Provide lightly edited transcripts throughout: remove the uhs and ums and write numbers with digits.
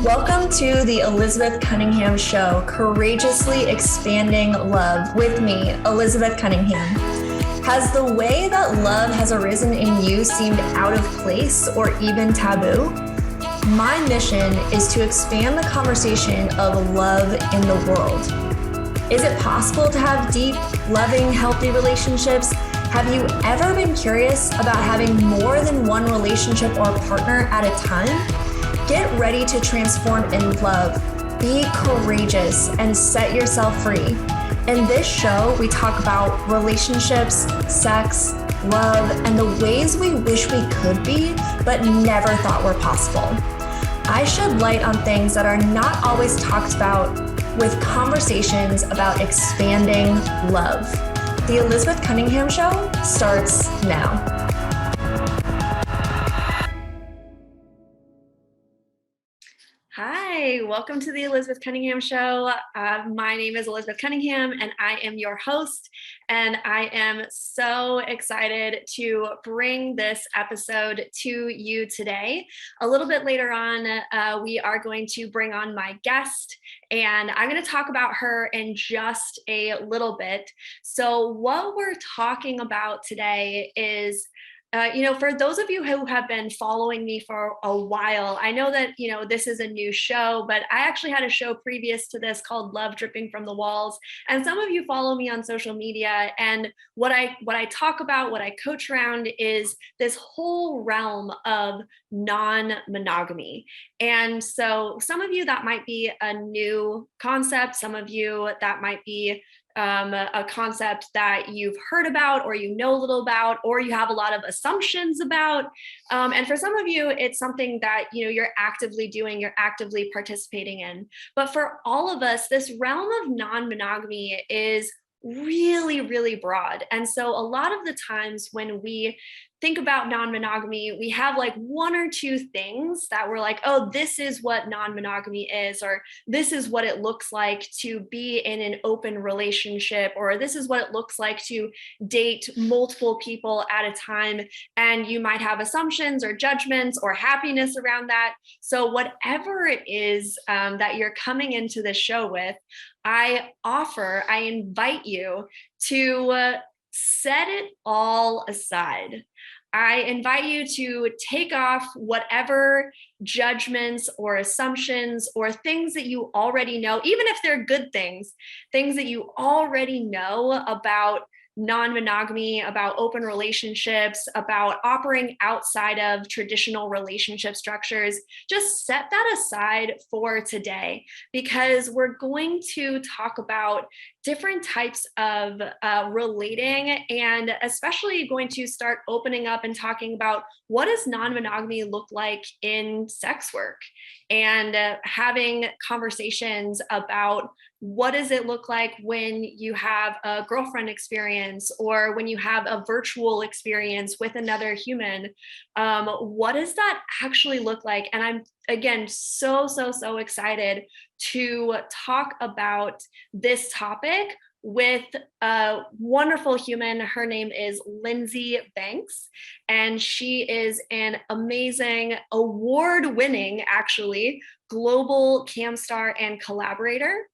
Welcome to the Elizabeth Cunningham Show, Courageously Expanding Love with me, Elizabeth Cunningham. Has the way that love has arisen in you seemed out of place or even taboo? My mission is to expand the conversation of love in the world. Is it possible to have deep, loving, healthy relationships? Have you ever been curious about having more than one relationship or partner at a time? Get ready to transform in love, be courageous, and set yourself free. In this show, we talk about relationships, sex, love, and the ways we wish we could be, but never thought were possible. I shed light on things that are not always talked about with conversations about expanding love. The Elizabeth Cunningham Show starts now. Hi, welcome to the Elizabeth Cunningham Show. My name is Elizabeth Cunningham and I am your host, and I am so excited to bring this episode to you today. A little bit later on, we are going to bring on my guest, and I'm going to talk about her in just a little bit. So what we're talking about today is for those of you who have been following me for a while, I know that, this is a new show, but I actually had a show previous to this called Love Dripping from the Walls. And some of you follow me on social media. And what I talk about, what I coach around is this whole realm of non-monogamy. And so some of you, that might be a new concept. Some of you, that might be a concept that you've heard about or you know a little about, or you have a lot of assumptions about. And for some of you, it's something that, you're actively doing, you're actively participating in. But for all of us, this realm of non-monogamy is really, really broad. And so a lot of the times when we think about non-monogamy, we have like one or two things that we're like, oh, this is what non-monogamy is, or this is what it looks like to be in an open relationship, or this is what it looks like to date multiple people at a time. And you might have assumptions or judgments or happiness around that. So whatever it is that you're coming into this show with, I invite you to set it all aside. I invite you to take off whatever judgments or assumptions or things that you already know, even if they're good things that you already know about non-monogamy, about open relationships, about operating outside of traditional relationship structures. Just set that aside for today, because we're going to talk about different types of relating, and especially going to start opening up and talking about what does non-monogamy look like in sex work, and having conversations about what does it look like when you have a girlfriend experience, or when you have a virtual experience with another human. What does that actually look like? And I'm, again, so excited to talk about this topic with a wonderful human. Her name is Lindsey Banks, and she is an amazing, award-winning, actually, global cam star and collaborator.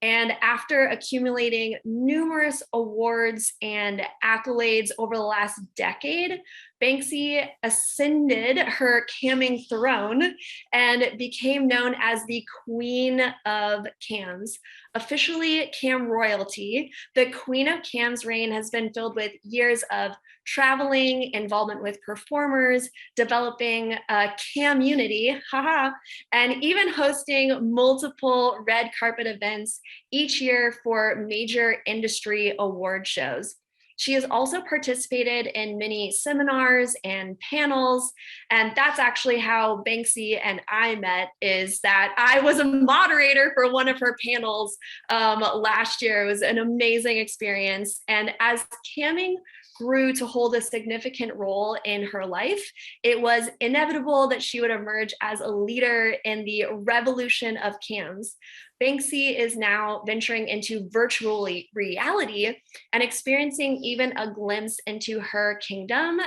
And after accumulating numerous awards and accolades over the last decade, Banksie ascended her camming throne and became known as the Queen of Cams. Officially cam royalty, the Queen of Cam's reign has been filled with years of traveling, involvement with performers, developing a community, and even hosting multiple red carpet events each year for major industry award shows. She has also participated in many seminars and panels, and that's actually how Banksie and I met, is that I was a moderator for one of her panels last year. It was an amazing experience, and as camming grew to hold a significant role in her life, it was inevitable that she would emerge as a leader in the revolution of cams. Banksie is now venturing into virtual reality and experiencing even a glimpse into her kingdom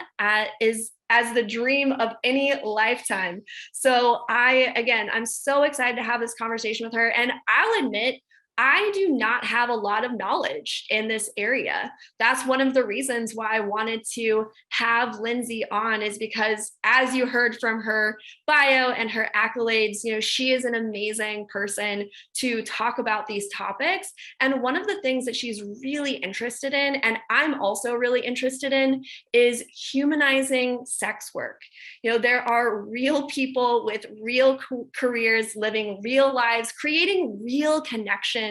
is as the dream of any lifetime. So I'm so excited to have this conversation with her. And I'll admit, I do not have a lot of knowledge in this area. That's one of the reasons why I wanted to have Lindsey on, is because, as you heard from her bio and her accolades, she is an amazing person to talk about these topics. And one of the things that she's really interested in, and I'm also really interested in, is humanizing sex work. There are real people with real careers, living real lives, creating real connections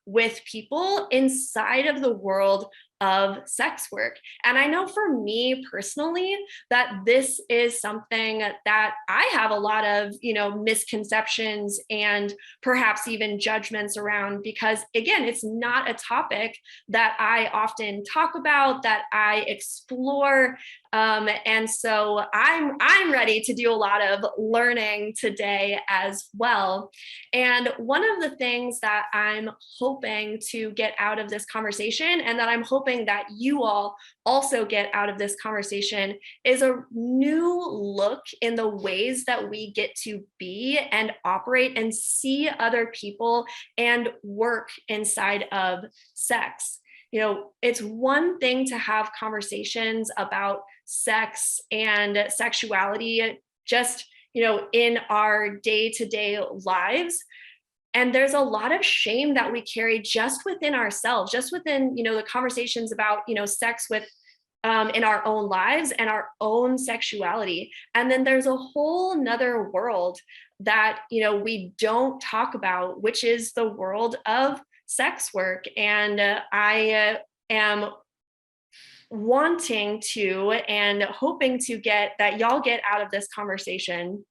with people inside of the world of sex work. And I know for me personally that this is something that I have a lot of, misconceptions and perhaps even judgments around, because again, it's not a topic that I often talk about, that I explore. And so I'm ready to do a lot of learning today as well. And one of the things that I'm hoping to get out of this conversation, and that I'm hoping that you all also get out of this conversation, is a new look in the ways that we get to be and operate and see other people and work inside of sex. It's one thing to have conversations about sex and sexuality just, in our day-to-day lives. And there's a lot of shame that we carry just within ourselves, just within, the conversations about, sex with in our own lives and our own sexuality. And then there's a whole nother world that, we don't talk about, which is the world of sex work. And I am wanting to and hoping to get that y'all get out of this conversation,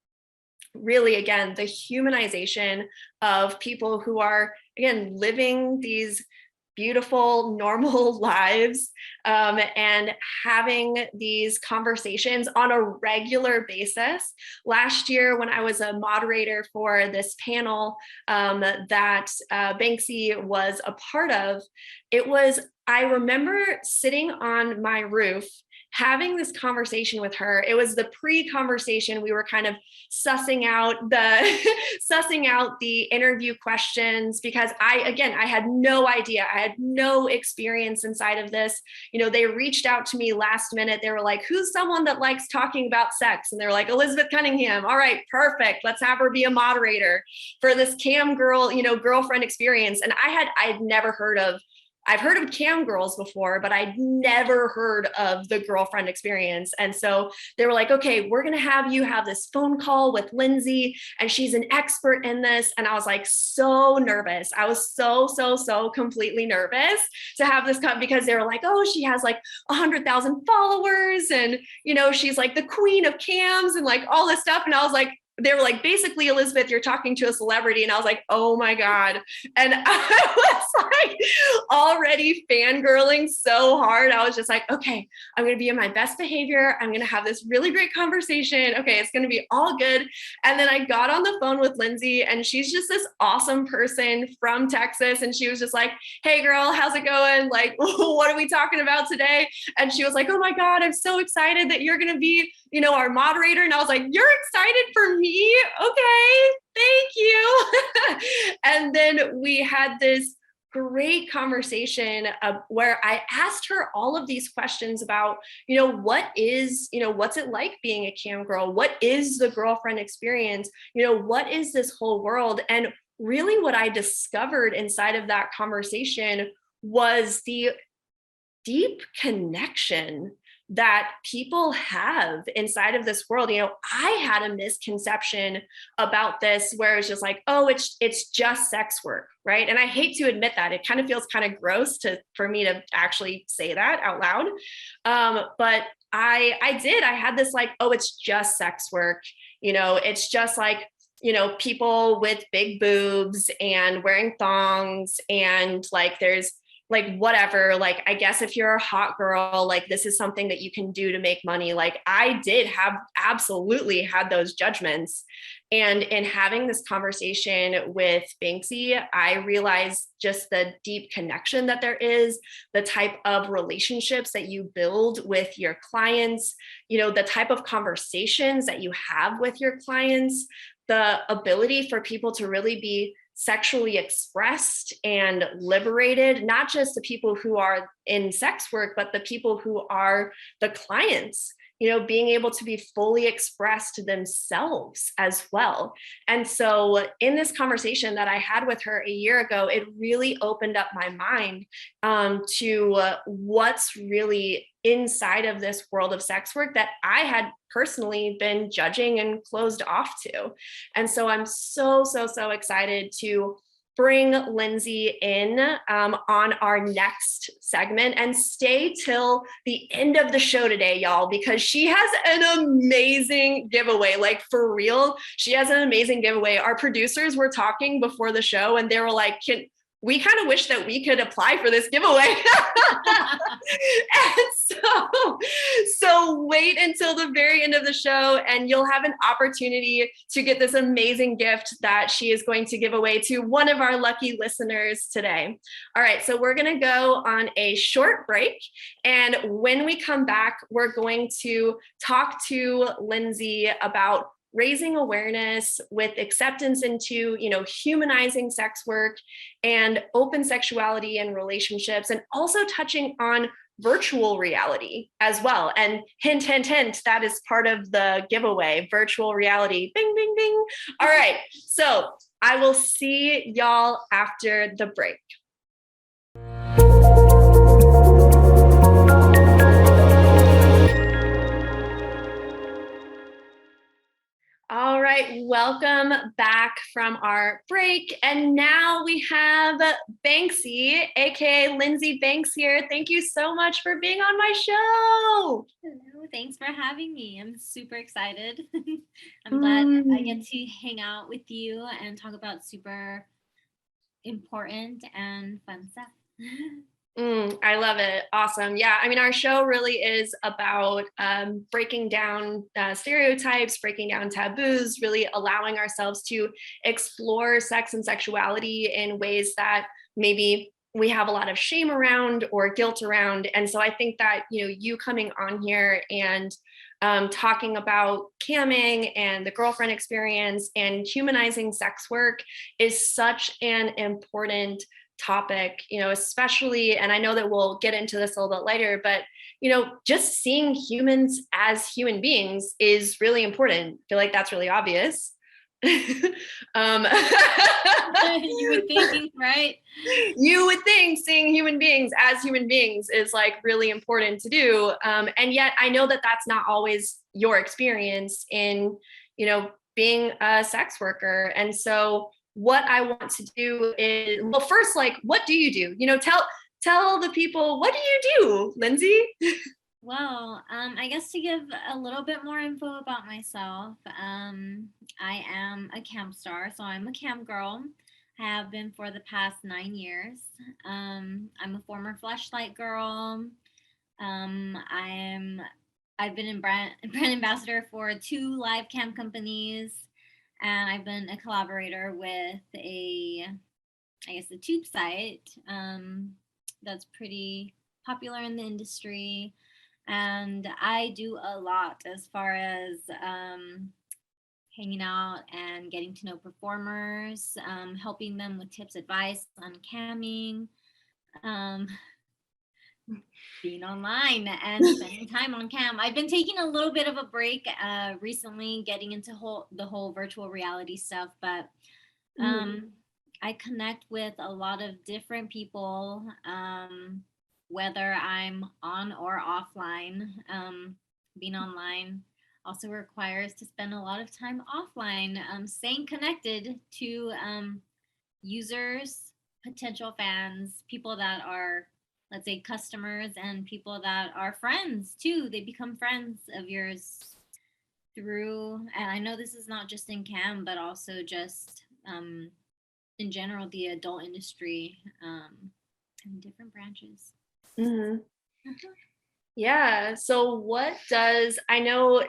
really, again, the humanization of people who are, again, living these beautiful, normal lives, and having these conversations on a regular basis. Last year, when I was a moderator for this panel that Banksie was a part of, I remember sitting on my roof having this conversation with her. It was the pre-conversation. We were kind of sussing out the interview questions, because I had no idea. I had no experience inside of this. They reached out to me last minute. They were like, who's someone that likes talking about sex? And they're like, Elizabeth Cunningham. All right, perfect. Let's have her be a moderator for this cam girl, girlfriend experience. And I'd never heard of I've heard of cam girls before, but I'd never heard of the girlfriend experience. And so they were like, okay, we're going to have you have this phone call with Lindsey, and she's an expert in this. And I was like, so nervous. I was so completely nervous to have this come, because they were like, oh, she has like 100,000 followers, and, she's like the queen of cams and like all this stuff. And I was like, they were like, basically, Elizabeth, you're talking to a celebrity. And I was like, oh my God. And I was like already fangirling so hard. I was just like, okay, I'm going to be in my best behavior. I'm going to have this really great conversation. Okay, it's going to be all good. And then I got on the phone with Lindsey, and she's just this awesome person from Texas. And she was just like, hey girl, how's it going? Like, what are we talking about today? And she was like, oh my God, I'm so excited that you're going to be, our moderator. And I was like, you're excited for me? Okay, thank you. And then we had this great conversation where I asked her all of these questions about, what's it like being a cam girl? What is the girlfriend experience? What is this whole world? And really what I discovered inside of that conversation was the deep connection that people have inside of this world. I had a misconception about this where it's just like, oh, it's just sex work, right? And I hate to admit that. It kind of feels kind of gross for me to actually say that out loud. But I had this like, oh, it's just sex work. It's just like, people with big boobs and wearing thongs, and like there's like whatever, like I guess if you're a hot girl, like this is something that you can do to make money. Like I did have absolutely had those judgments. And in having this conversation with Banksie, I realized just the deep connection that there is, the type of relationships that you build with your clients, you know, the type of conversations that you have with your clients, the ability for people to really be sexually expressed and liberated, not just the people who are in sex work, but the people who are the clients, you know, being able to be fully expressed themselves as well. And so in this conversation that I had with her a year ago, it really opened up my mind to what's really inside of this world of sex work that I had personally been judging and closed off to. And so I'm so excited to bring Lindsey in on our next segment, and stay till the end of the show today, y'all, because she has an amazing giveaway. Like for real, she has an amazing giveaway. Our producers were talking before the show and they were like, we kind of wish that we could apply for this giveaway. And so wait until the very end of the show and you'll have an opportunity to get this amazing gift that she is going to give away to one of our lucky listeners today. All right, so we're going to go on a short break. And when we come back, we're going to talk to Lindsey about raising awareness with acceptance into, you know, humanizing sex work and open sexuality and relationships, and also touching on virtual reality as well. And hint, hint, hint, that is part of the giveaway, virtual reality. Bing, bing, bing. All right. So I will see y'all after the break. All right, welcome back from our break. And now we have Banksie, aka Lindsey Banks here. Thank you so much for being on my show. Hello, thanks for having me. I'm super excited. I'm glad I get to hang out with you and talk about super important and fun stuff. I love it. Awesome. Yeah. I mean, our show really is about breaking down stereotypes, breaking down taboos, really allowing ourselves to explore sex and sexuality in ways that maybe we have a lot of shame around or guilt around. And so I think that, you know, you coming on here and talking about camming and the girlfriend experience and humanizing sex work is such an important topic, you know, especially, and I know that we'll get into this a little bit later, but, you know, just seeing humans as human beings is really important. I feel like that's really obvious. You would think, right? You would think seeing human beings as human beings is like really important to do. And yet I know that that's not always your experience in, you know, being a sex worker. And so what I want to do is, well, first, like, what do you do? You know, tell the people, what do you do, Lindsey? Well, I guess to give a little bit more info about myself, I am a camp star, so I'm a camp girl. I have been for the past 9 years. I'm a former Fleshlight girl. I've been brand ambassador for 2 live camp companies, and I've been a collaborator with a tube site that's pretty popular in the industry. And I do a lot as far as hanging out and getting to know performers, helping them with tips, advice on camming, being online and spending time on cam. I've been taking a little bit of a break recently, getting into the whole virtual reality stuff, but I connect with a lot of different people, whether I'm on or offline. Being online also requires to spend a lot of time offline, staying connected to users, potential fans, people that are, let's say, customers, and people that are friends too. They become friends of yours through, and I know this is not just in cam, but also just in general, the adult industry. and different branches. Mm-hmm. Mhm. Yeah. So I know,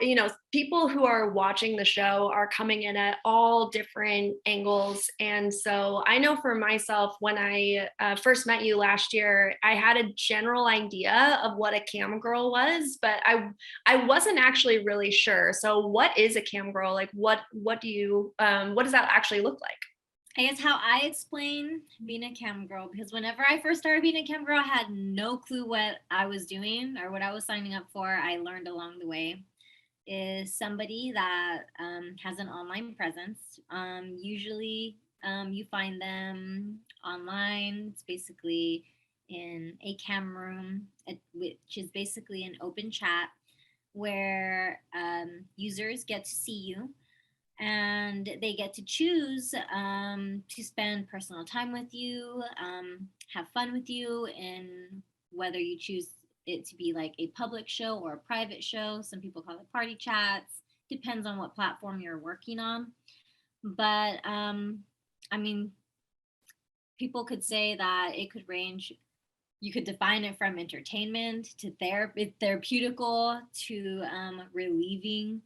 people who are watching the show are coming in at all different angles. And so I know for myself, when I first met you last year, I had a general idea of what a cam girl was, but I wasn't actually really sure. So what is a cam girl? Like what do you what does that actually look like? I guess how I explain being a cam girl, because whenever I first started being a cam girl, I had no clue what I was doing or what I was signing up for. I learned along the way. Is somebody that has an online presence. Usually, you find them online. It's basically in a cam room, which is basically an open chat where users get to see you and they get to choose to spend personal time with you, have fun with you, and whether you choose it to be like a public show or a private show. Some people call it party chats. Depends on what platform you're working on. But I mean, people could say that it could range. You could define it from entertainment to therapeutical to relieving.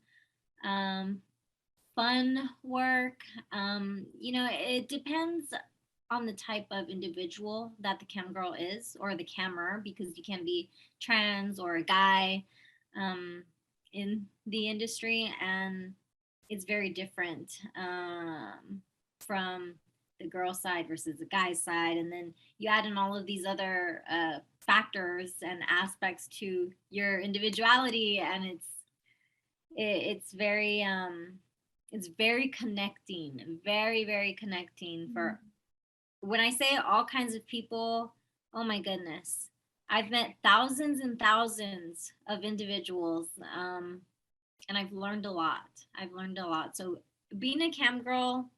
Um, Fun work. It depends on the type of individual that the cam girl is or the camera, because you can be trans or a guy um, in the industry, and it's very different from the girl side versus the guy side. And then you add in all of these other factors and aspects to your individuality, and it's very it's very connecting, very, very connecting for when I say all kinds of people. Oh my goodness. I've met thousands and thousands of individuals, and I've learned a lot. I've learned a lot. So being a cam girl,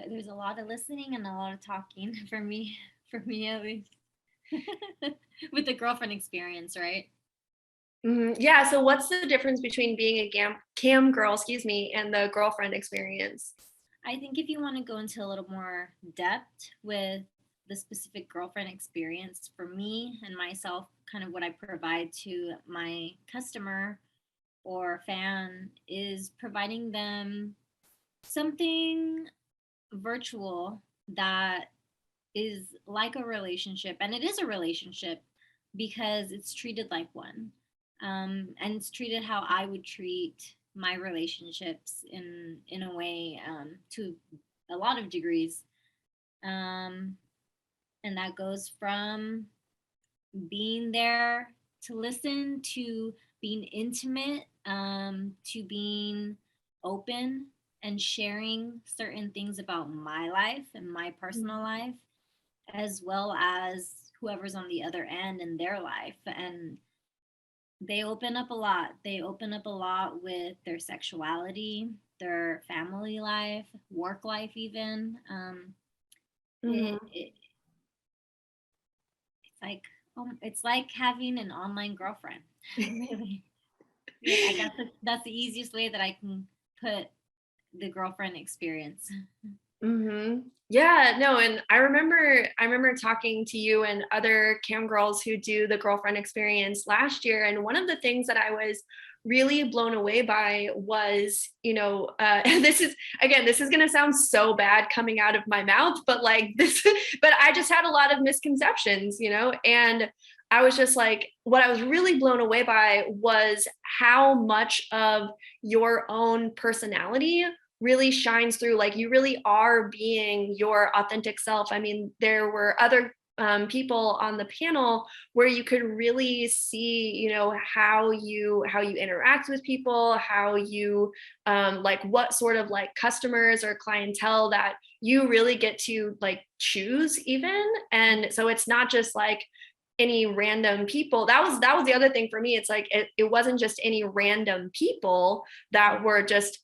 there's a lot of listening and a lot of talking for me at least, with the girlfriend experience, right? Yeah. So what's the difference between being a cam girl, excuse me, and the girlfriend experience? I think if you want to go into a little more depth with the specific girlfriend experience, for me and myself, kind of what I provide to my customer or fan is providing them something virtual that is like a relationship. And it is a relationship because it's treated like one. And it's treated how I would treat my relationships in a way, to a lot of degrees. Um, and that goes from being there to listen, to being intimate, to being open and sharing certain things about my life and my personal life, as well as whoever's on the other end in their life. And they open up a lot. They open up a lot with their sexuality, their family life, work life, even. Mm-hmm. It's like having an online girlfriend. Really. Yeah, I guess that's the easiest way that I can put the girlfriend experience. Yeah, no, and I remember talking to you and other cam girls who do the girlfriend experience last year, and one of the things that I was really blown away by was, this is going to sound so bad coming out of my mouth, but like this, but I just had a lot of misconceptions, and I was just like, what I was really blown away by was how much of your own personality really shines through. Like you really are being your authentic self. I mean, there were other people on the panel where you could really see, how you interact with people, how you like what sort of like customers or clientele that you really get to like choose even. And so it's not just like any random people. That was the other thing for me. It's like it wasn't just any random people that were just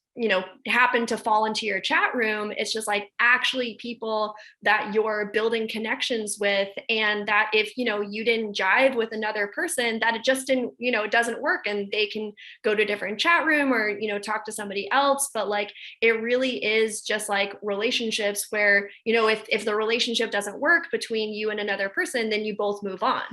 happen to fall into your chat room. It's just like actually people that you're building connections with, and that if, you didn't jive with another person, that it just didn't, it doesn't work, and they can go to a different chat room or, talk to somebody else. But like, it really is just like relationships where, if the relationship doesn't work between you and another person, then you both move on.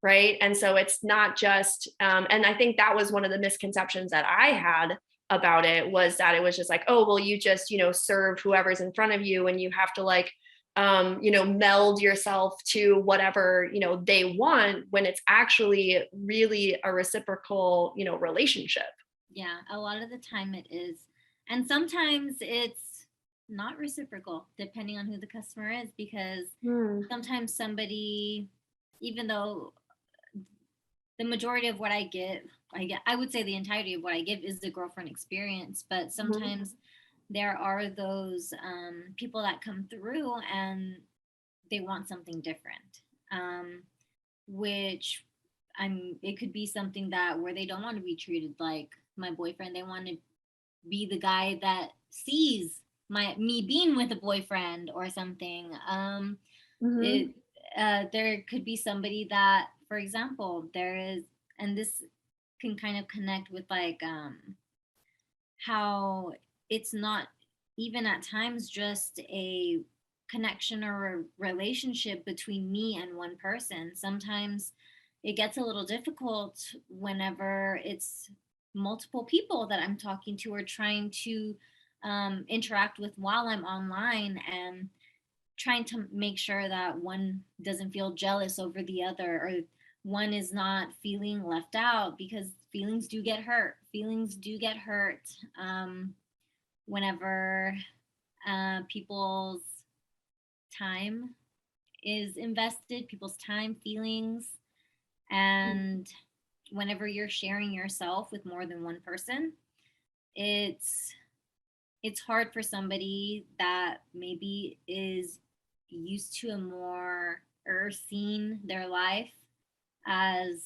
Right. And so it's not just, and I think that was one of the misconceptions that I had about it, was that it was just like, oh, well, you just, serve whoever's in front of you, and you have to like, meld yourself to whatever, they want, when it's actually really a reciprocal, relationship. Yeah, a lot of the time it is. And sometimes it's not reciprocal, depending on who the customer is, because sometimes somebody, even though the majority of what I give, I would say the entirety of what I give is the girlfriend experience, but sometimes there are those people that come through and they want something different, which it could be something that where they don't want to be treated like my boyfriend. They want to be the guy that sees me being with a boyfriend or something. There could be somebody that, for example, and this can kind of connect with like how it's not even at times just a connection or a relationship between me and one person. Sometimes it gets a little difficult whenever it's multiple people that I'm talking to or trying to interact with while I'm online, and trying to make sure that one doesn't feel jealous over the other, or one is not feeling left out, because feelings do get hurt. Feelings do get hurt whenever people's time is invested, people's time, feelings, and whenever you're sharing yourself with more than one person, it's hard for somebody that maybe is used to a more seeing their life as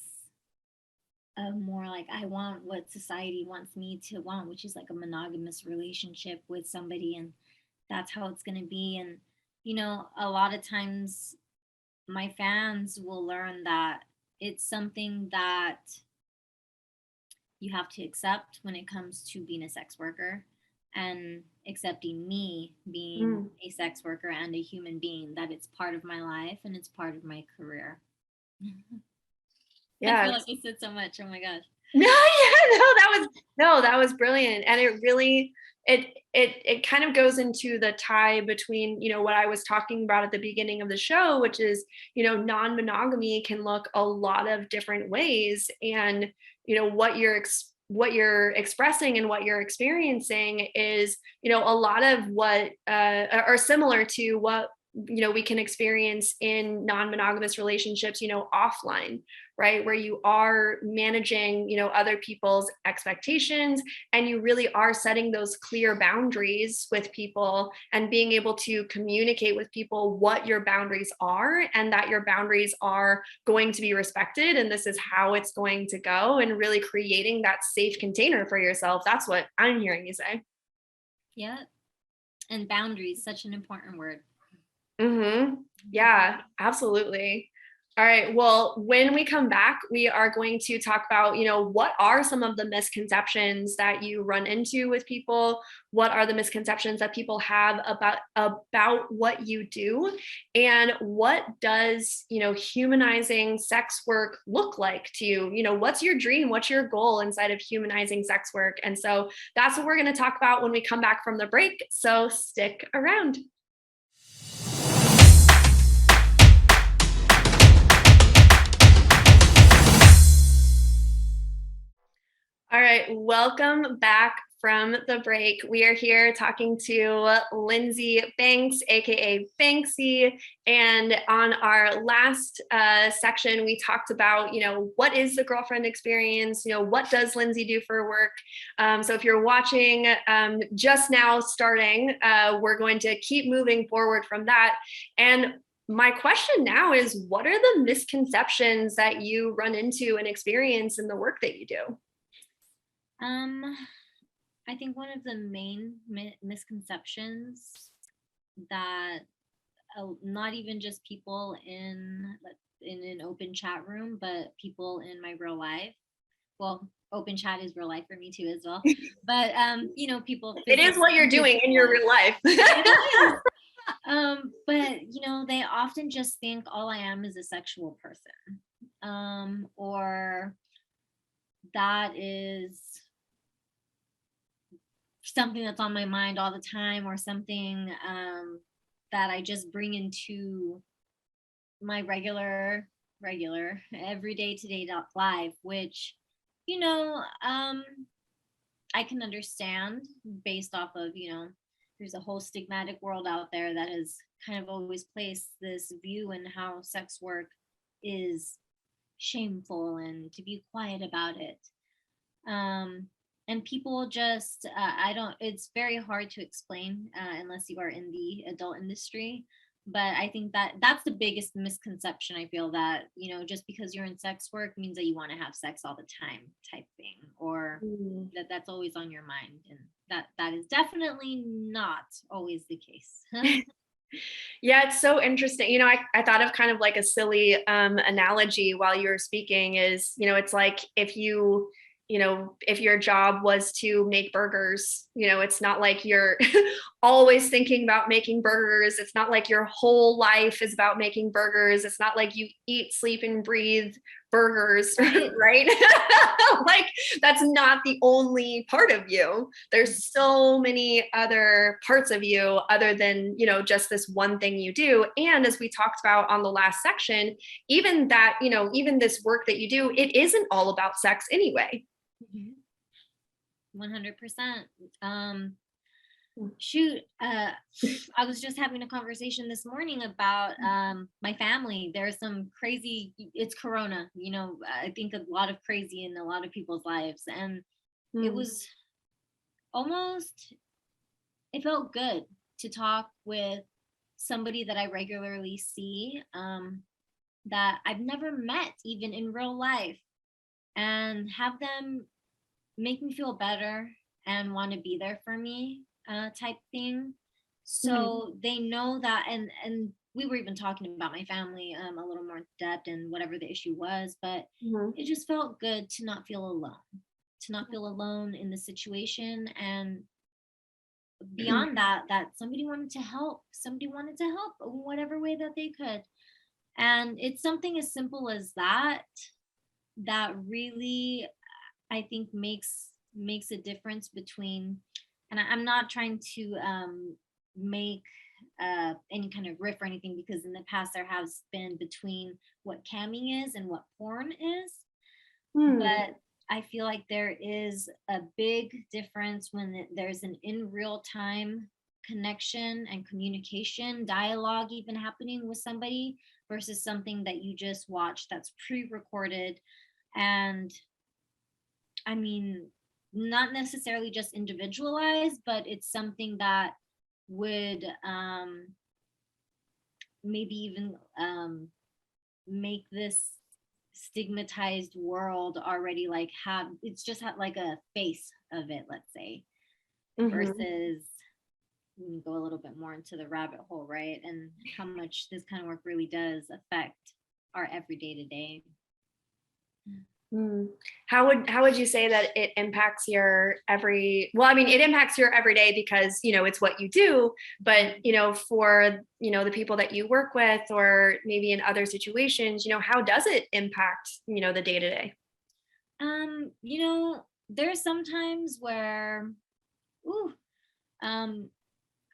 a more like, I want what society wants me to want, which is like a monogamous relationship with somebody, and that's how it's going to be. And a lot of times my fans will learn that it's something that you have to accept when it comes to being a sex worker, and accepting me being a sex worker and a human being, that it's part of my life and it's part of my career. Yeah. I feel like I said so much. Oh my gosh. That was brilliant. And it really, it kind of goes into the tie between, what I was talking about at the beginning of the show, which is, non-monogamy can look a lot of different ways. And, what you're expressing and what you're experiencing is, a lot of what are similar to what, we can experience in non-monogamous relationships, offline, right? Where you are managing, other people's expectations, and you really are setting those clear boundaries with people, and being able to communicate with people what your boundaries are, and that your boundaries are going to be respected, and this is how it's going to go, and really creating that safe container for yourself. That's what I'm hearing you say. Yeah. And boundaries, such an important word. Yeah, absolutely. All right. Well, when we come back, we are going to talk about, what are some of the misconceptions that you run into with people? What are the misconceptions that people have about what you do? And what does, humanizing sex work look like to you? What's your dream? What's your goal inside of humanizing sex work? And so that's what we're going to talk about when we come back from the break. So stick around. All right, welcome back from the break. We are here talking to Lindsey Banks, aka Banksie, and on our last section, we talked about, what is the girlfriend experience? What does Lindsey do for work? So if you're watching just now starting, we're going to keep moving forward from that. And my question now is, what are the misconceptions that you run into and experience in the work that you do? I think one of the main misconceptions that not even just people in an open chat room, but people in my real life. Well, open chat is real life for me too as well. But you know, people. It is what you're doing in your real life. It is. But you know, they often just think all I am is a sexual person, or that is something that's on my mind all the time, or something that I just bring into my regular everyday today life, which, you know, I can understand based off of, you know, there's a whole stigmatic world out there that has kind of always placed this view in how sex work is shameful and to be quiet about it. And people just, I don't, it's very hard to explain unless you are in the adult industry. But I think that that's the biggest misconception. I feel that, you know, just because you're in sex work means that you want to have sex all the time type thing, or that that's always on your mind. And that is definitely not always the case. Yeah, it's so interesting. You know, I thought of kind of like a silly analogy while you were speaking is, you know, it's like if you know, if your job was to make burgers, you know, it's not like you're always thinking about making burgers. It's not like your whole life is about making burgers. It's not like you eat, sleep, and breathe burgers, right? Like that's not the only part of you. There's so many other parts of you other than, you know, just this one thing you do. And as we talked about on the last section, even that, you know, even this work that you do, it isn't all about sex anyway. 100%. Shoot, I was just having a conversation this morning about my family. There's some crazy, it's Corona, you know, I think a lot of crazy in a lot of people's lives. And it was almost, it felt good to talk with somebody that I regularly see, that I've never met even in real life, and have them make me feel better and want to be there for me, type thing. So they know that, and we were even talking about my family a little more in depth and whatever the issue was, but it just felt good to not feel alone, in the situation. And beyond that, that somebody wanted to help, in whatever way that they could. And it's something as simple as that that really, I think, makes a difference between, and I'm not trying to make any kind of riff or anything, because in the past there has been between what camming is and what porn is. But I feel like there is a big difference when there's an in real time connection and communication, dialogue even happening with somebody, versus something that you just watch that's pre-recorded. And I mean, not necessarily just individualized, but it's something that would maybe even make this stigmatized world already like have, it's just had like a face of it, let's say, versus we can go a little bit more into the rabbit hole, right? And how much this kind of work really does affect our everyday to day. How would you say that it impacts your well, I mean, it impacts your everyday because, you know, it's what you do, but, you know, for, you know, the people that you work with, or maybe in other situations, you know, how does it impact, you know, the day to day? You know, there's sometimes where,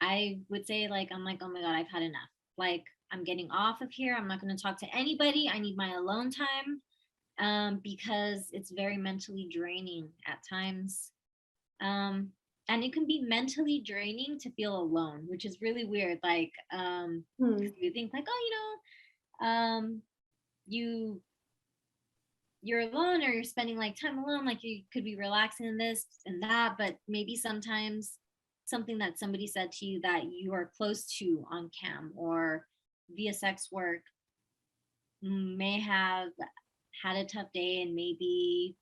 I would say, like, I'm like, oh my God, I've had enough. Like, I'm getting off of here. I'm not going to talk to anybody. I need my alone time. Because it's very mentally draining at times. And it can be mentally draining to feel alone, which is really weird. Like, you think like, oh, you know, you're alone, or you're spending like time alone, like you could be relaxing in this and that, but maybe sometimes something that somebody said to you that you are close to on cam or via sex work may have had a tough day and maybe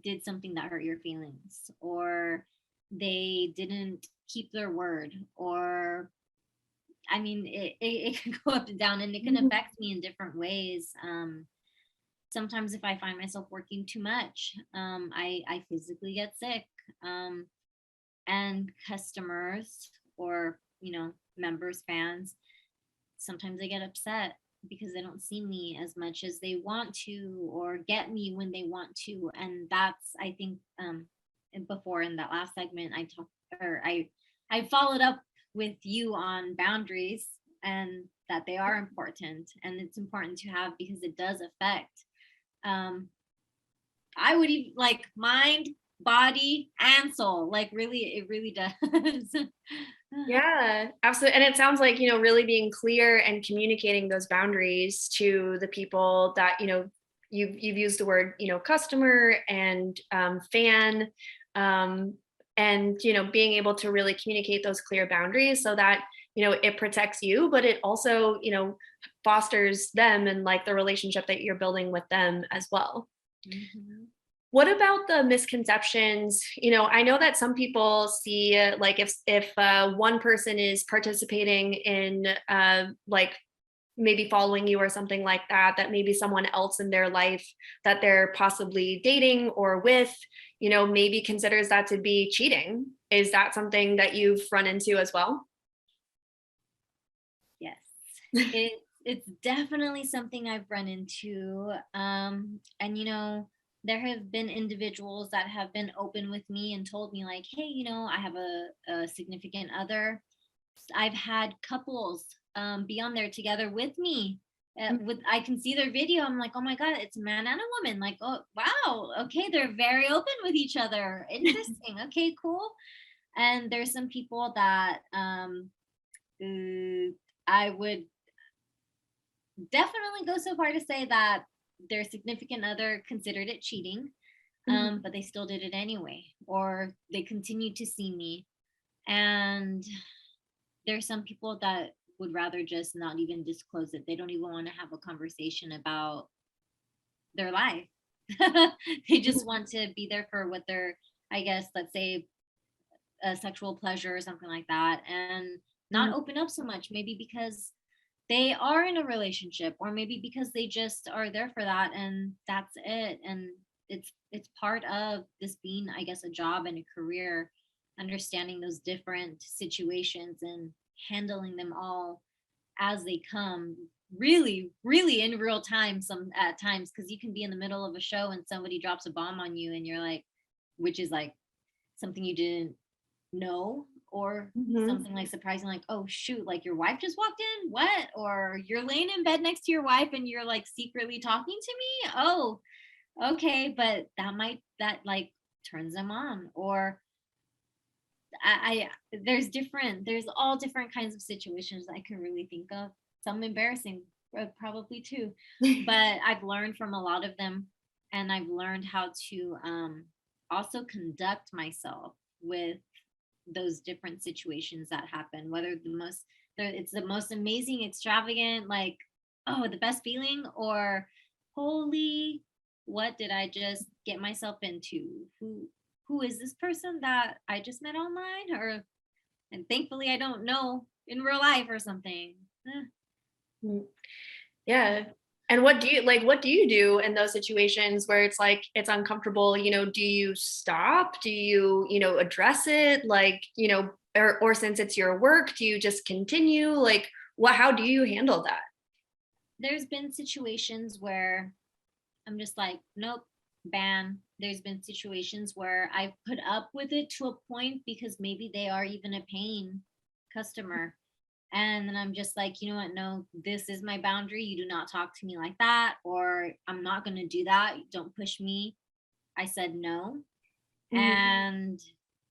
did something that hurt your feelings, or they didn't keep their word, or I mean, it can go up and down, and it can Mhm. affect me in different ways. Sometimes if I find myself working too much, I physically get sick. Um, and customers, or, members, fans, sometimes they get upset because they don't see me as much as they want to, or get me when they want to. And that's, I think, and before in that last segment, I followed up with you on boundaries, and that they are important, and it's important to have because it does affect, um I would even like mind, body, and soul. Like really, it really does. Yeah, absolutely. And it sounds like, really being clear and communicating those boundaries to the people that, you've used the word, customer and fan, um, and, being able to really communicate those clear boundaries so that, it protects you, but it also, fosters them and like the relationship that you're building with them as well. Mhm. What about the misconceptions? I know that some people see like if one person is participating in like maybe following you or something like that, that maybe someone else in their life that they're possibly dating or with, maybe considers that to be cheating. Is that something that you've run into as well? Yes. It's definitely something I've run into. And there have been individuals that have been open with me and told me like, hey, I have a significant other. I've had couples be on there together with me. With I can see their video. I'm like, oh my god, it's a man and a woman. Like, oh wow, okay, they're very open with each other. Interesting. Okay, cool. And there's some people that I would definitely go so far to say that their significant other considered it cheating, Mhm. but they still did it anyway, or they continued to see me. And there's some people that would rather just not even disclose it. They don't even want to have a conversation about their life. They just want to be there for what they're, I guess, let's say, a sexual pleasure or something like that, and not Mhm. open up so much, maybe because they are in a relationship, or maybe because they just are there for that and that's it. And it's part of this being, I guess, a job and a career, understanding those different situations and handling them all as they come, really really in real time some at times, because you can be in the middle of a show and somebody drops a bomb on you, and you're like, which is like something you didn't know, or Mhm. something like surprising, like, oh shoot, like your wife just walked in, what? Or you're laying in bed next to your wife and you're like secretly talking to me. Oh, okay. But that like turns them on. Or there's all different kinds of situations I can really think of. Some embarrassing, probably too, but I've learned from a lot of them, and I've learned how to also conduct myself with those different situations that happen, whether it's the most amazing, extravagant, like, oh, the best feeling, or holy, what did I just get myself into? Who is this person that I just met online? Or, and thankfully I don't know in real life or something. Mm. Yeah. And what do you do in those situations where it's like it's uncomfortable? Do you stop? Do you, address it? Like, or since it's your work, do you just continue? Like how do you handle that? There's been situations where I'm just like, nope, ban. There's been situations where I've put up with it to a point because maybe they are even a paying customer. And then I'm just like, you know what? No, this is my boundary. You do not talk to me like that, or I'm not going to do that. Don't push me. I said no. Mhm. And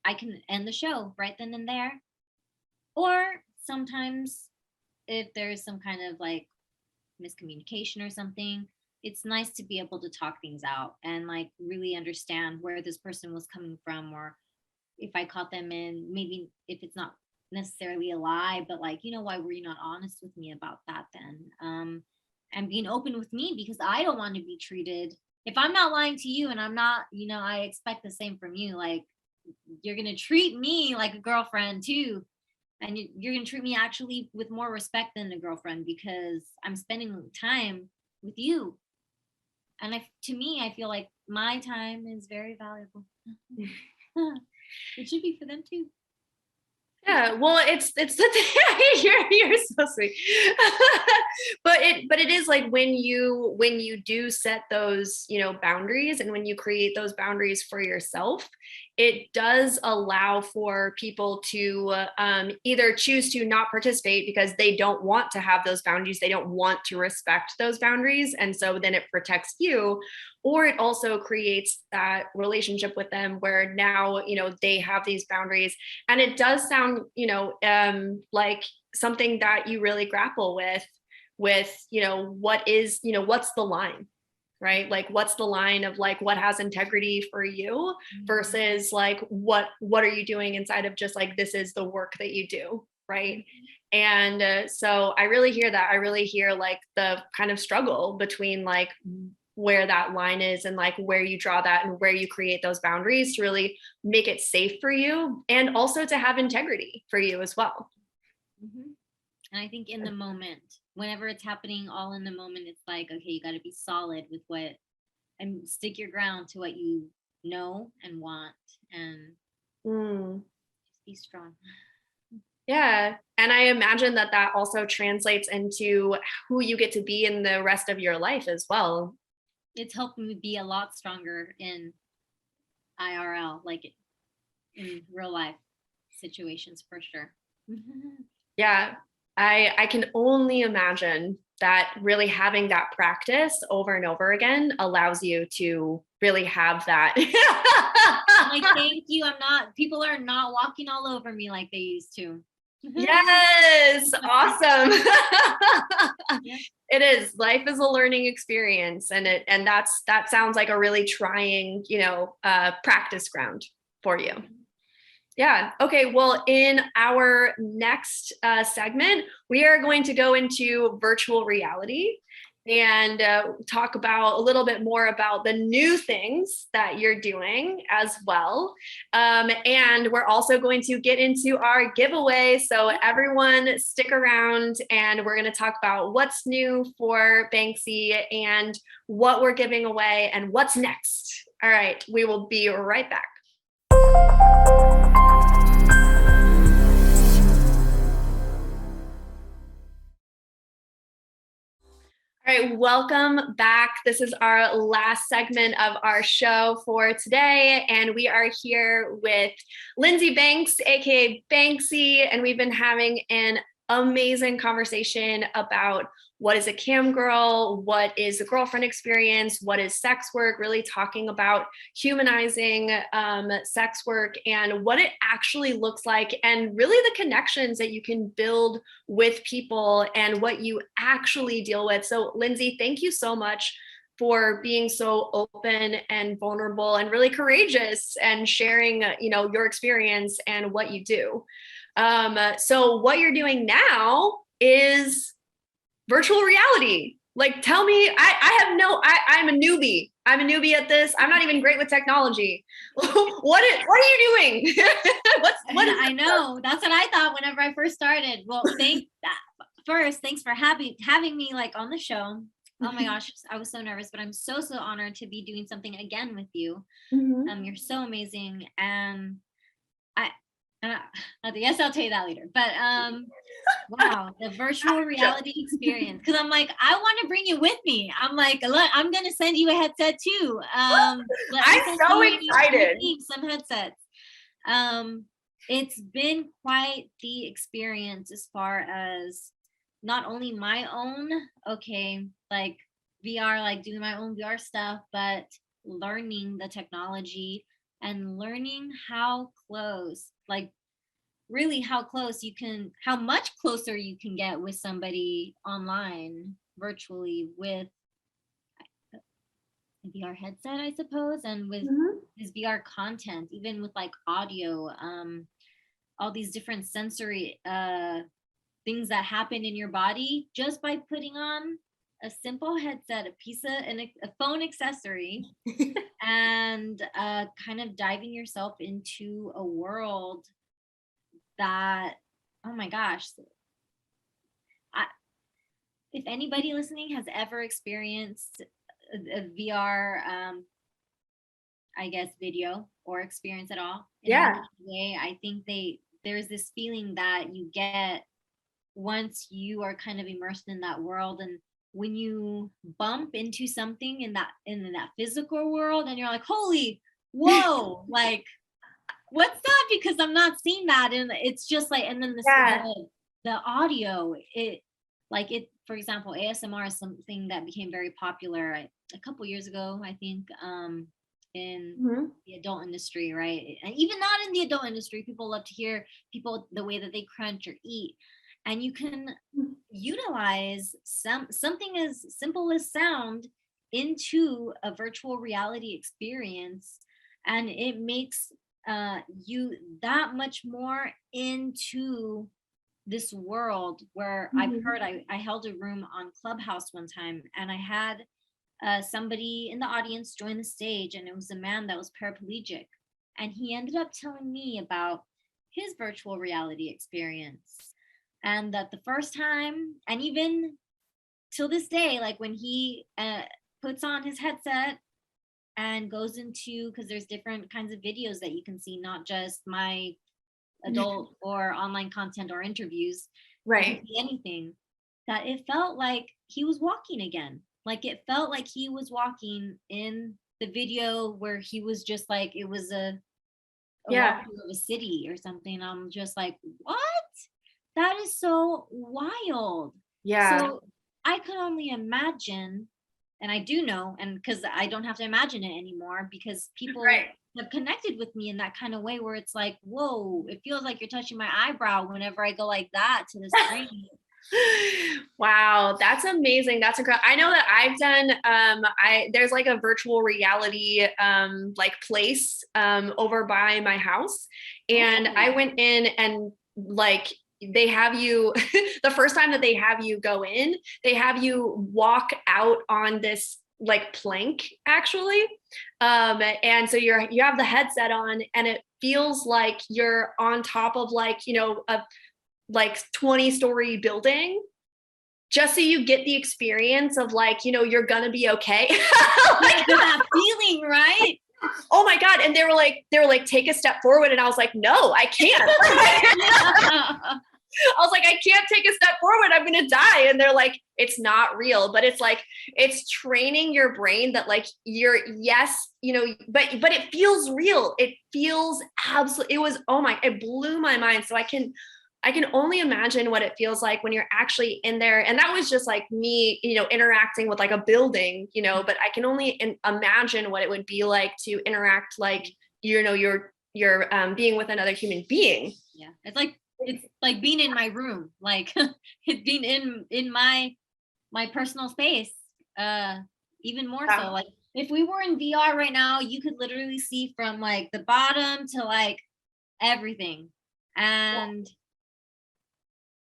I can end the show right then and there. Or sometimes, if there's some kind of like miscommunication or something, it's nice to be able to talk things out and like really understand where this person was coming from, or if I caught them in, maybe if it's not necessarily a lie, but like, why were you not honest with me about that then? And being open with me, because I don't want to be treated, if I'm not lying to you and I'm not, I expect the same from you. Like, you're going to treat me like a girlfriend too. And you're going to treat me actually with more respect than a girlfriend because I'm spending time with you. And to me, I feel like my time is very valuable. It should be for them too. Yeah, well, it's the thing. You're so sweet. But it is like when you do set those, boundaries, and when you create those boundaries for yourself, it does allow for people to either choose to not participate because they don't want to have those boundaries, they don't want to respect those boundaries, and so then it protects you. Or it also creates that relationship with them where now, they have these boundaries, and it does sound, like something that you really grapple with, what is, what's the line, right? Like, what's the line of like what has integrity for you versus like what are you doing inside of just like, this is the work that you do, right? And so I really hear that. I really hear like the kind of struggle between like where that line is and like where you draw that and where you create those boundaries to really make it safe for you and also to have integrity for you as well. Mm-hmm. And I think in the moment, whenever it's happening all in the moment, it's like, okay, you got to be solid with what, and stick your ground to what you know and want, and just be strong. Yeah. And I imagine that also translates into who you get to be in the rest of your life as well. It's helped me be a lot stronger in IRL, like in real life situations for sure. Yeah. I can only imagine that really having that practice over and over again allows you to really have that. I'm like, thank you. People are not walking all over me like they used to. Yes. Awesome. Yeah. It is. Life is a learning experience, and that sounds like a really trying, practice ground for you. Yeah. Okay. Well, in our next segment, we are going to go into virtual reality and talk about a little bit more about the new things that you're doing as well. And we're also going to get into our giveaway. So everyone stick around, and we're going to talk about what's new for Banksie and what we're giving away and what's next. All right. We will be right back. All right, welcome back. This is our last segment of our show for today, and we are here with Lindsey Banks, aka Banksie, and we've been having an amazing conversation about what is a cam girl, what is a girlfriend experience, what is sex work, really talking about humanizing sex work and what it actually looks like, and really the connections that you can build with people and what you actually deal with. So Lindsey, thank you so much for being so open and vulnerable and really courageous and sharing, your experience and what you do. So what you're doing now is virtual reality. Like, tell me, I'm a newbie. I'm a newbie at this. I'm not even great with technology. What are you doing? I know. That's what I thought whenever I first started. Well, thanks for having me like on the show. Oh my gosh, I was so nervous, but I'm so honored to be doing something again with you. Mm-hmm. You're so amazing, and I guess I'll tell you that later. But wow, the virtual reality experience. Because I'm like, I want to bring you with me. I'm like, look, I'm gonna send you a headset too. I'm so excited. Some headsets. It's been quite the experience as far as not only my own, like VR, like doing my own VR stuff, but learning the technology and learning how close, like really how much closer you can get with somebody online virtually with a VR headset, I suppose, and with this VR content, even with like audio, all these different sensory things that happen in your body just by putting on a simple headset, a phone accessory, and kind of diving yourself into a world that, oh my gosh, if anybody listening has ever experienced a VR, I guess, video or experience at all in any way, I think there's this feeling that you get once you are kind of immersed in that world, and when you bump into something in that physical world, and you're like, holy, whoa, like, what's that? Because I'm not seeing that, and it's just like, and then the audio, for example, ASMR is something that became very popular a couple years ago, I think, in the adult industry, right? And even not in the adult industry, people love to hear people, the way that they crunch or eat. And you can utilize something as simple as sound into a virtual reality experience, and it makes you that much more into this world where I've heard, I held a room on Clubhouse one time, and I had somebody in the audience join the stage, and it was a man that was paraplegic, and he ended up telling me about his virtual reality experience, and that the first time, and even till this day, like when he puts on his headset and goes into, because there's different kinds of videos that you can see, not just my adult or online content or interviews, right? Anything, that it felt like he was walking again. Like it felt like he was walking in the video, where he was just like, it was a walkthrough of a city or something. I'm just like, what? That is so wild. So I could only imagine, and I do know, and because I don't have to imagine it anymore, because people have connected with me in that kind of way, where it's like, whoa, it feels like you're touching my eyebrow whenever I go like that to the screen. Wow, that's amazing. That's incredible. I know that I've done there's like a virtual reality like place over by my house, and I went in, and like they have you the first time that they have you go in, they have you walk out on this like plank, actually, and so you have the headset on, and it feels like you're on top of, like, you know, a like 20-story building, just so you get the experience of, like, you know, you're gonna be okay. Like that feeling, right? Oh my God. And they were like, take a step forward. And I was like, no, I can't. I was like, I can't take a step forward. I'm going to die. And they're like, it's not real, but it's like, it's training your brain that, like, you're, yes, you know, but it feels real. It feels absolutely, it blew my mind. So I can only imagine what it feels like when you're actually in there. And that was just like me, you know, interacting with like a building, you know, but I can only imagine what it would be like to interact, like, you know, you're being with another human being. Yeah. It's like being in my room, like it's being in my personal space, even more so. Like if we were in VR right now, you could literally see from like the bottom to like everything. And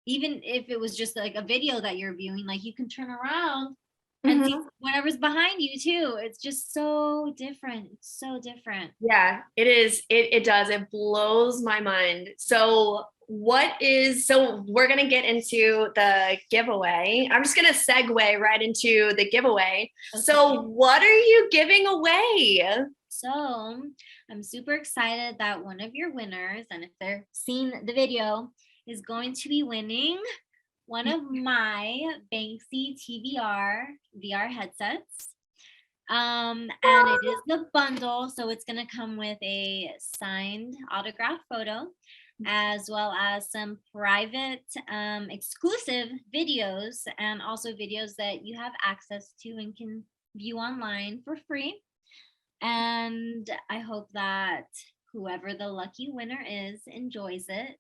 even if it was just like a video that you're viewing, like you can turn around and see whatever's behind you too. It's just so different. It's so different. Yeah, it is. It does. It blows my mind. So we're going to get into the giveaway. I'm just going to segue right into the giveaway. Okay. So what are you giving away? So I'm super excited that one of your winners, and if they're seeing the video, is going to be winning one of my Banksie TVR VR headsets. And it is the bundle, so it's going to come with a signed autograph photo, as well as some private exclusive videos, and also videos that you have access to and can view online for free. And I hope that whoever the lucky winner is enjoys it.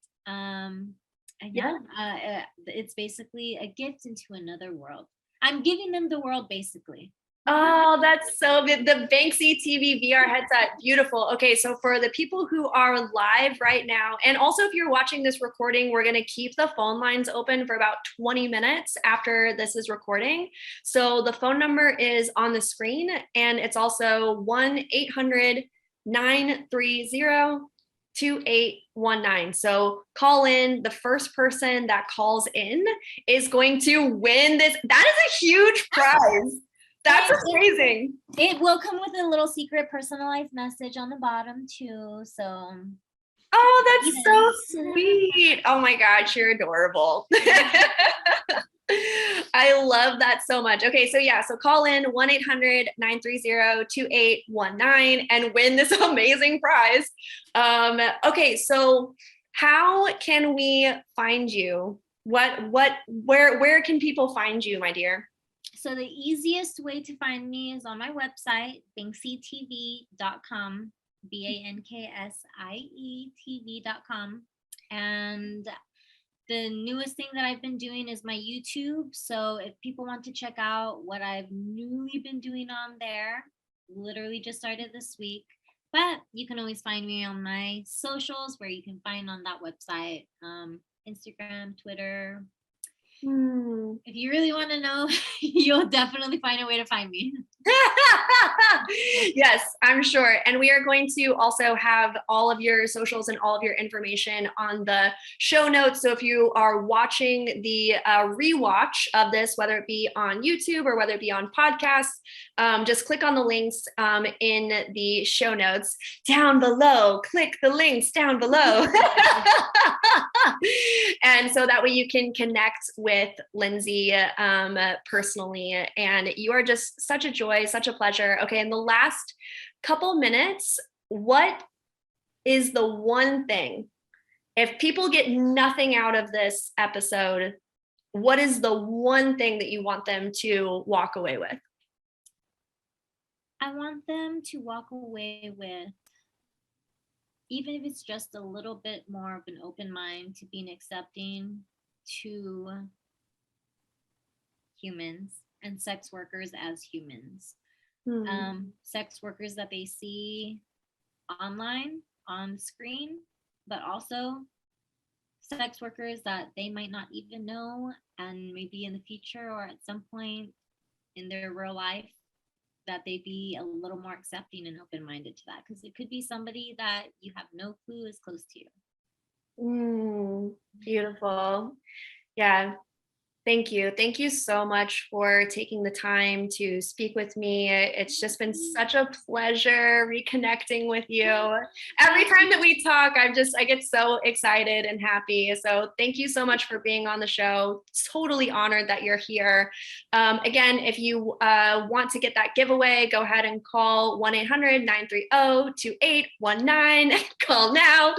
It's basically a gift into another world. I'm giving them the world, basically. Oh, that's so good. The Banksy TV VR headset. Beautiful. Okay, so for the people who are live right now, and also if you're watching this recording, we're going to keep the phone lines open for about 20 minutes after this is recording. So the phone number is on the screen, and it's also 1-800-930-2819. So call in. The first person that calls in is going to win this. That is a huge prize. That's amazing. It will come with a little secret personalized message on the bottom too. So. Oh, that's so sweet. Oh my gosh, you're adorable. I love that so much. Okay, so yeah, so call in 1-800-930-2819 and win this amazing prize. Okay, so how can we find you? Where can people find you, my dear? So the easiest way to find me is on my website, banksietv.com, BANKSIETV.com. And the newest thing that I've been doing is my YouTube. So if people want to check out what I've newly been doing on there, literally just started this week. But you can always find me on my socials where you can find on that website, Instagram, Twitter. If you really want to know, you'll definitely find a way to find me. Yes, I'm sure. And we are going to also have all of your socials and all of your information on the show notes. So if you are watching the rewatch of this, whether it be on YouTube or whether it be on podcasts, just click on the links in the show notes down below. Click the links down below. And so that way you can connect with Lindsey personally. And you are just such a joy, such a pleasure. Okay, in the last couple minutes, what is the one thing, if people get nothing out of this episode, what is the one thing that you want them to walk away with? I want them to walk away with, even if it's just a little bit more of an open mind to being accepting to humans and sex workers as humans. Sex workers that they see online, on screen, but also sex workers that they might not even know, and maybe in the future or at some point in their real life, that they be a little more accepting and open-minded to that, because it could be somebody that you have no clue is close to you. Beautiful. Yeah. Thank you. Thank you so much for taking the time to speak with me. It's just been such a pleasure reconnecting with you. Every time that we talk, I get so excited and happy. So thank you so much for being on the show. Totally honored that you're here. Again, if you want to get that giveaway, go ahead and call 1-800-930-2819. Call now.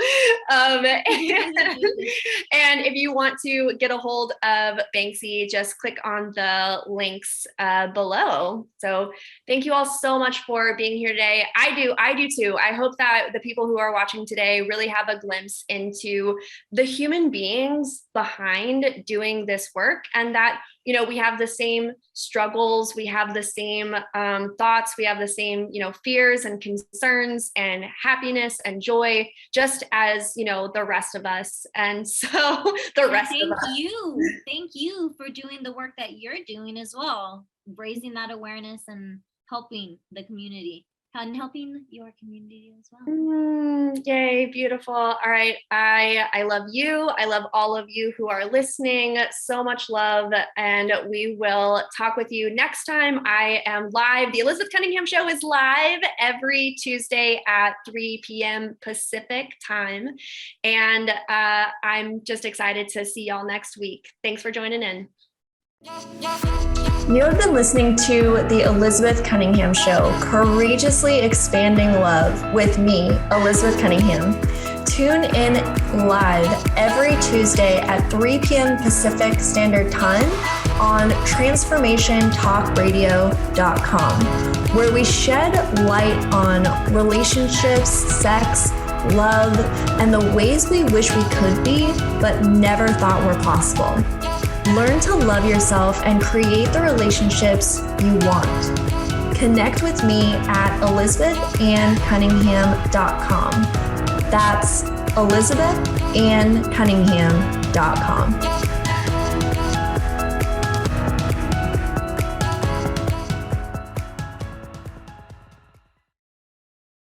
And if you want to get a hold of Banksie, just click on the links below. So thank you all so much for being here today. I do too. I hope that the people who are watching today really have a glimpse into the human beings behind doing this work, and that, you know, we have the same struggles, we have the same thoughts, we have the same, you know, fears and concerns and happiness and joy, just as, you know, the rest of us. And so Thank you for doing the work that you're doing as well, raising that awareness and helping the community and helping your community as well. Yay, beautiful. All right. I love you. I love all of you who are listening. So much love. And we will talk with you next time. I am live. The Elizabeth Cunningham Show is live every Tuesday at 3 p.m. Pacific time. And I'm just excited to see y'all next week. Thanks for joining in. You have been listening to The Elizabeth Cunningham Show, courageously expanding love with me, Elizabeth Cunningham. Tune in live every Tuesday at 3 p.m. Pacific Standard Time on transformationtalkradio.com, where we shed light on relationships, sex, love, and the ways we wish we could be, but never thought were possible. Learn to love yourself and create the relationships you want. connect with me at elizabethanncunningham.com. That's elizabethanncunningham.com.